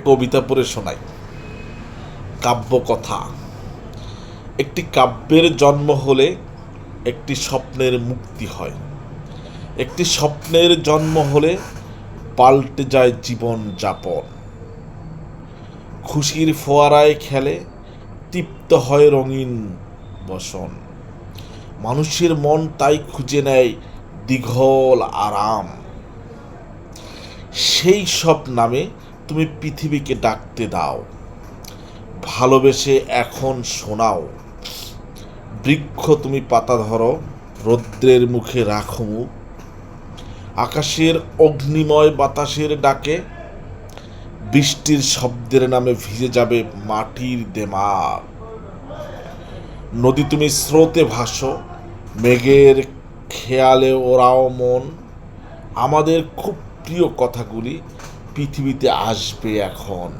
কবিতা পড়ে শোনাই। কাব্যকথা। একটি কাব্যের জন্ম হলে একটি স্বপ্নের মুক্তি হয়। একটি স্বপ্নের জন্ম হলে পাল্টে যায় জীবন যাপন। খুশির ফোয়ারায় খেলে তৃপ্ত হয় রঙিন বসন। মানুষের মন তাই খুঁজে নেয় দীঘল আরাম। সেই সব নামে তুমি পৃথিবীকে ডাকতে দাও, ভালোবেসে এখন শোনাও। বৃক্ষ তুমি পাতা ধরো, রৌদ্রের মুখে রাখো মুখ। আকাশের অগ্নিময় বাতাসের ডাকে বৃষ্টির শব্দের নামে ভিজে যাবে মাটির দেমাগ। নদী তুমি স্রোতে ভাসো, মেঘের খেয়ালে ওরাও মন। আমাদের খুব প্রিয় কথাগুলি পৃথিবীতে আসবে এখন।